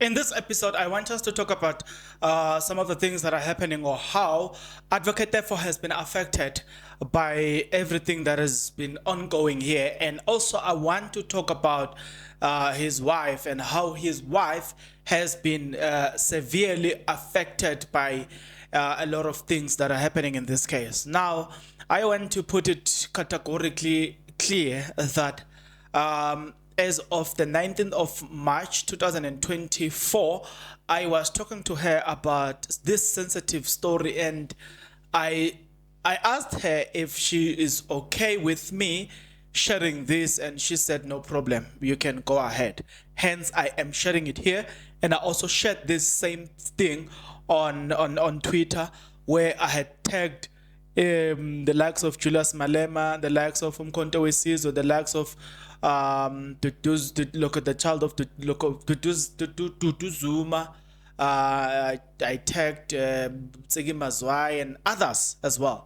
In this episode, I want us to talk about some of the things that are happening or how Advocate Tefo has been affected by everything that has been ongoing here. And also, I want to talk about his wife and how his wife has been severely affected by a lot of things that are happening in this case. Now, I want to put it categorically clear that as of the 19th of March 2024, I was talking to her about this sensitive story, and I asked her if she is okay with me sharing this, and she said no problem, you can go ahead. Hence, I am sharing it here, and I also shared this same thing on Twitter, where I had tagged the likes of Julius Malema, the likes of Umkhonto Wesizwe, the likes of look at the child of Dudu Zuma. I tagged Tsegi Mazwai and others as well.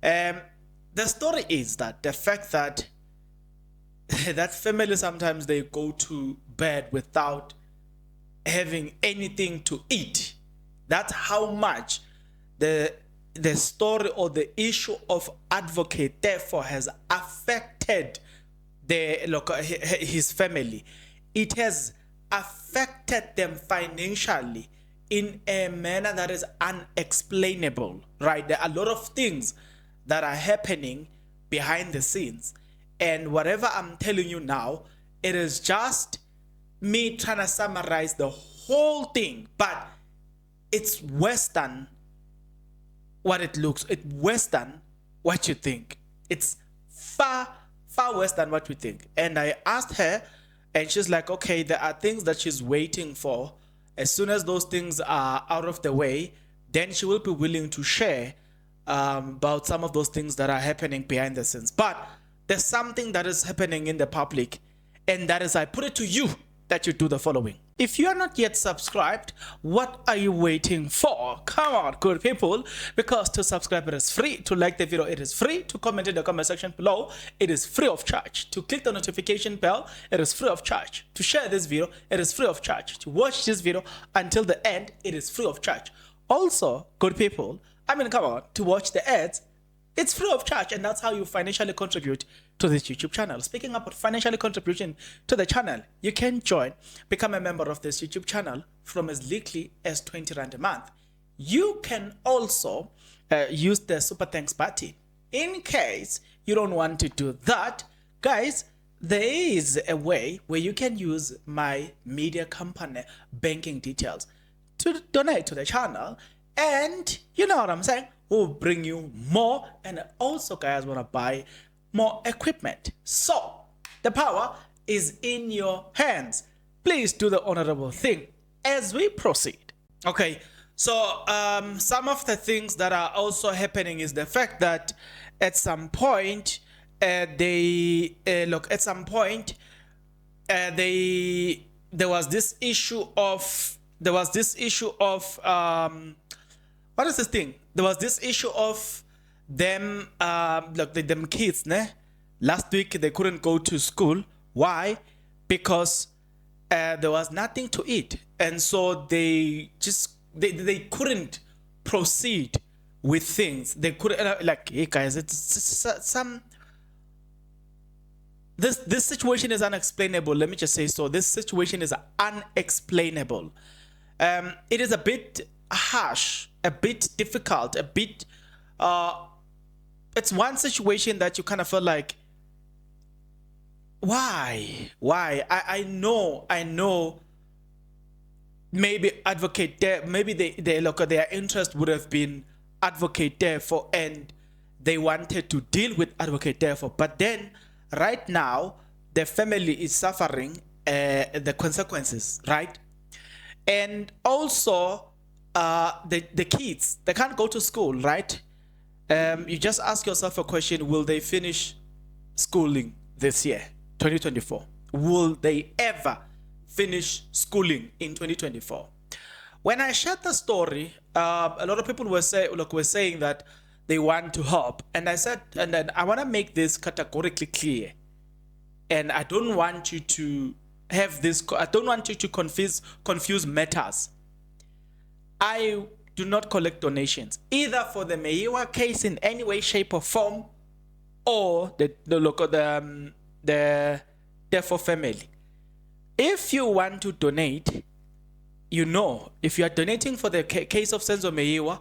The story is that the fact that that family sometimes they go to bed without having anything to eat. That's how much the story or the issue of Advocate Tefo has affected his family. It has affected them financially in a manner that is unexplainable, right? There are a lot of things that are happening behind the scenes, and whatever I'm telling you now, it is just me trying to summarize the whole thing, but it's worse than what it looks. It's worse than what you think. It's far worse than what we think. And I asked her, and she's like, okay, there are things that she's waiting for. As soon as those things are out of the way, then she will be willing to share about some of those things that are happening behind the scenes. But there's something that is happening in the public, and that is, I put it to you that you do the following. If you are not yet subscribed, what are you waiting for? Come on, good people, because to subscribe it is free, to like the video it is free, to comment in the comment section below it is free of charge, to click the notification bell it is free of charge, to share this video it is free of charge, to watch this video until the end it is free of charge. Also, good people, come on, to watch the ads it's free of charge, and that's how you financially contribute to this YouTube channel. Speaking about financially contribution to the channel, you can become a member of this YouTube channel from as little as 20 Rand a month. You can also use the super thanks button. In case you don't want to do that, guys, there is a way where you can use my media company banking details to donate to the channel, and you know what I'm saying, will bring you more, and also guys want to buy more equipment. So the power is in your hands. Please do the honorable thing as we proceed. Okay, so some of the things that are also happening is the fact that at some point there was this issue of what is this thing? There was this issue of them, them kids, ne? Last week they couldn't go to school. Why? Because there was nothing to eat, and so they couldn't proceed with things. They couldn't hey guys, this situation is unexplainable. Let me just say so. This situation is unexplainable. It is a bit harsh, a bit difficult, a bit it's one situation that you kind of feel like, why I know maybe Advocate there, maybe their interest would have been Advocate Tefo, and they wanted to deal with Advocate Tefo, but then right now the family is suffering the consequences, right? And also the kids, they can't go to school, right? You just ask yourself a question: will they finish schooling this year, 2024? Will they ever finish schooling in 2024? When I shared the story, a lot of people were saying that they want to help, and I said, and then I want to make this categorically clear, and I don't want you to have this. I don't want you to confuse matters. I do not collect donations either for the Meyiwa case in any way, shape, or form, or the Teffo'S family. If you want to donate, if you are donating for the case of Senzo Meyiwa,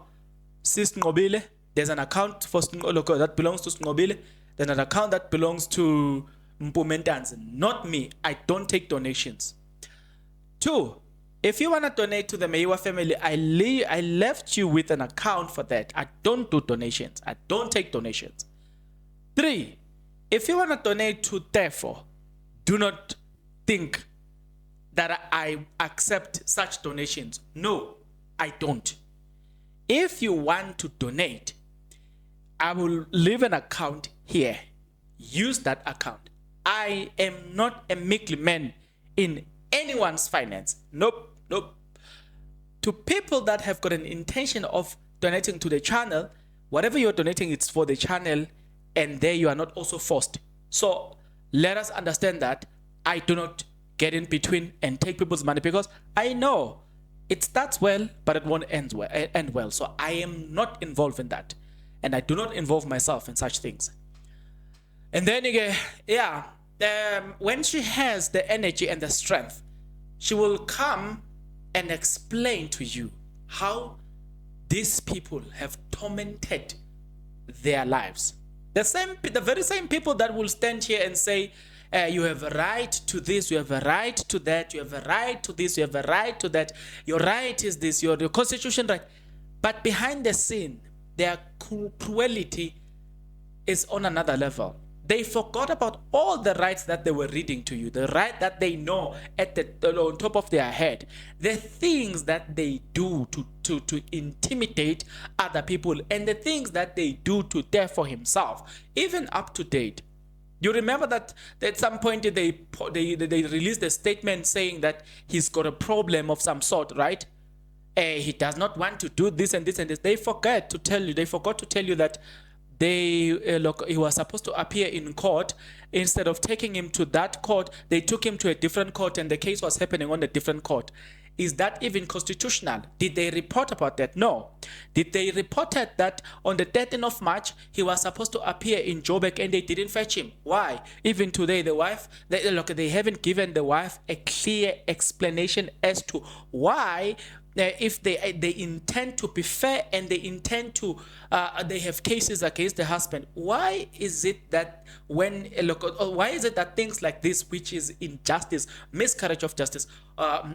Sis Ngobile, there's an account for that belongs to Ngobile. There's an account that belongs to Mpumentanzi, not me. I don't take donations. 2, if you want to donate to the Meyiwa family, I left you with an account for that. I don't do donations. I don't take donations. 3, if you want to donate to Teffo'S, do not think that I accept such donations. No, I don't. If you want to donate, I will leave an account here. Use that account. I am not a middleman in anyone's finance. Nope. To people that have got an intention of donating to the channel, whatever you're donating, it's for the channel, and there you are not also forced. So let us understand that I do not get in between and take people's money, because I know it starts well, but it won't end well. So I am not involved in that, and I do not involve myself in such things. And then again, when she has the energy and the strength, she will come and explain to you how these people have tormented their lives. The very same people that will stand here and say, you have a right to this, you have a right to that, you have a right to this, you have a right to that, your right is this, your constitution right. But behind the scene, their cruelty is on another level. They forgot about all the rights that they were reading to you, the right that they know on top of their head, the things that they do to intimidate other people, and the things that they do to Teffo'S himself, even up to date. You remember that at some point they released a statement saying that he's got a problem of some sort, right? He does not want to do this and this and this. They forgot to tell you that he was supposed to appear in court. Instead of taking him to that court, they took him to a different court, and the case was happening on a different court. Is that even constitutional? Did they report about that? No. Did they report that on the 13th of March, he was supposed to appear in Joburg and they didn't fetch him? Why? Even today, the wife, they haven't given the wife a clear explanation as to why. If they intend to be fair and they intend to, they have cases against the husband. Why is it that why is it that things like this, which is injustice, miscarriage of justice,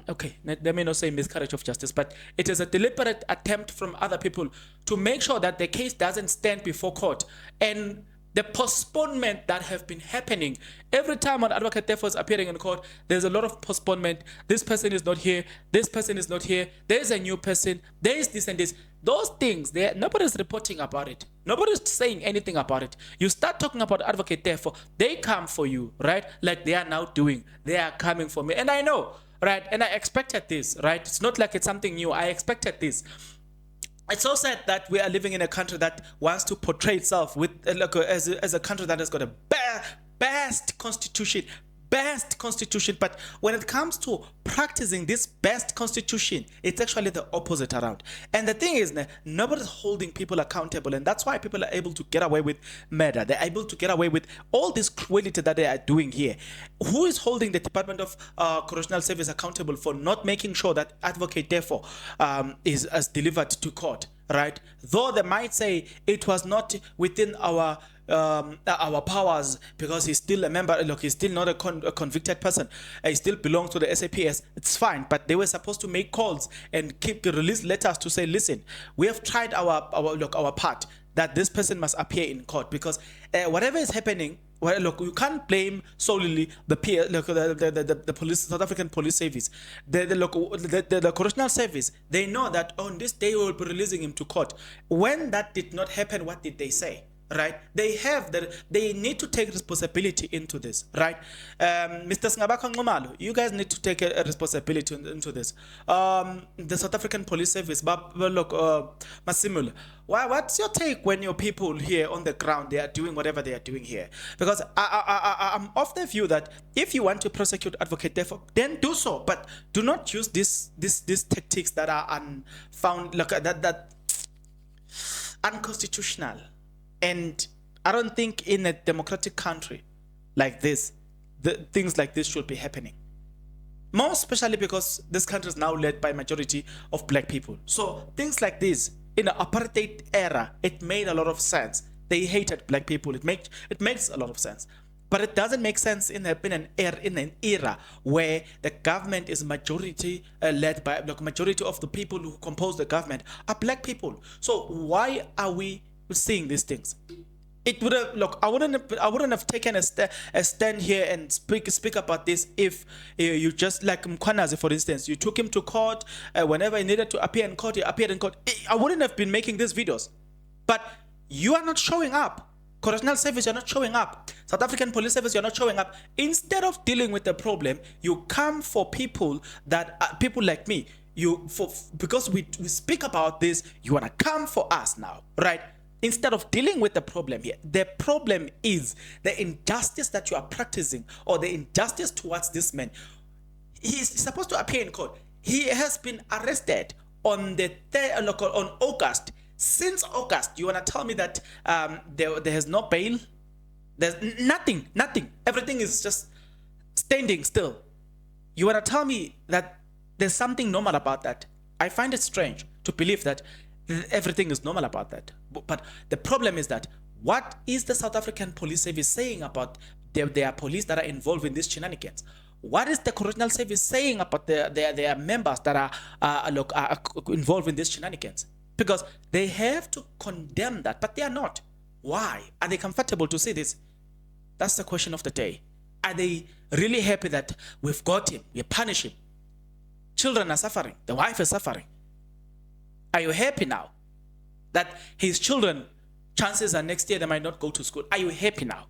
okay, let me not say miscarriage of justice, but it is a deliberate attempt from other people to make sure that the case doesn't stand before court, and the postponement that have been happening every time an advocate Teffo'S is appearing in court, there's a lot of postponement. This person is not here. This person is not here. There's a new person. There is this and this. Those things, nobody's reporting about it. Nobody's saying anything about it. You start talking about advocate Teffo'S, they come for you, right? Like they are now doing. They are coming for me. And I know, right? And I expected this, right? It's not like it's something new. I expected this. It's so sad that we are living in a country that wants to portray itself with as a country that has got a best constitution, but when it comes to practicing this best constitution, it's actually the opposite around. And the thing is, nobody's holding people accountable, and that's why people are able to get away with murder. They're able to get away with all this cruelty that they are doing here. Who is holding the Department of Correctional Service accountable for not making sure that Advocate Teffo'S is delivered to court, right? Though they might say it was not within our powers because he's still a member. Look, he's still not a convicted person. He still belongs to the SAPS. It's fine, but they were supposed to make calls and release letters to say, listen, we have tried our part that this person must appear in court, because whatever is happening. Well, look, you can't blame solely the police, South African Police Service, the Correctional Service. They know that on this day we will be releasing him to court. When that did not happen, what did they say? right? They need to take responsibility into this, right? Mr. Sngabakho Nxumalo, you guys need to take a responsibility into this. The South African Police Service, look, Masimula, what's your take when your people here on the ground, they are doing whatever they are doing here? Because I'm of the view that if you want to prosecute Advocate Tefo, then do so, but do not use these tactics that are unfound, look, that unconstitutional. And I don't think in a democratic country like this, things like this should be happening. More especially because this country is now led by a majority of black people. So things like this, in the apartheid era, it made a lot of sense. They hated black people. It makes a lot of sense. But it doesn't make sense in an era where the government is majority led by, like, majority of the people who compose the government are black people. So why are we seeing these things? It would have, look, I wouldn't have taken a stand here and speak about this if you just, like Mkwanazi, for instance, you took him to court whenever he needed to appear in court. He appeared in court. I wouldn't have been making these videos. But you are not showing up. Correctional Service, you're not showing up. South African Police Service, you're not showing up. Instead of dealing with the problem, you come for people that people like me. Because we speak about this, you wanna come for us now, right? Instead of dealing with the problem here, the problem is the injustice that you are practicing, or the injustice towards this man. He's supposed to appear in court. He has been arrested on on August. Since August, you want to tell me that there has no bail? There's nothing. Everything is just standing still. You want to tell me that there's something normal about that? I find it strange to believe that everything is normal about that. But the problem is that, what is the South African Police Service saying about their police that are involved in these shenanigans? What is the Correctional Service saying about their members that are involved in these shenanigans? Because they have to condemn that, but they are not. Why? Are they comfortable to see this? That's the question of the day. Are they really happy that we've got him, we punish him? Children are suffering, the wife is suffering. Are you happy now that his children, chances are next year they might not go to school? Are you happy now?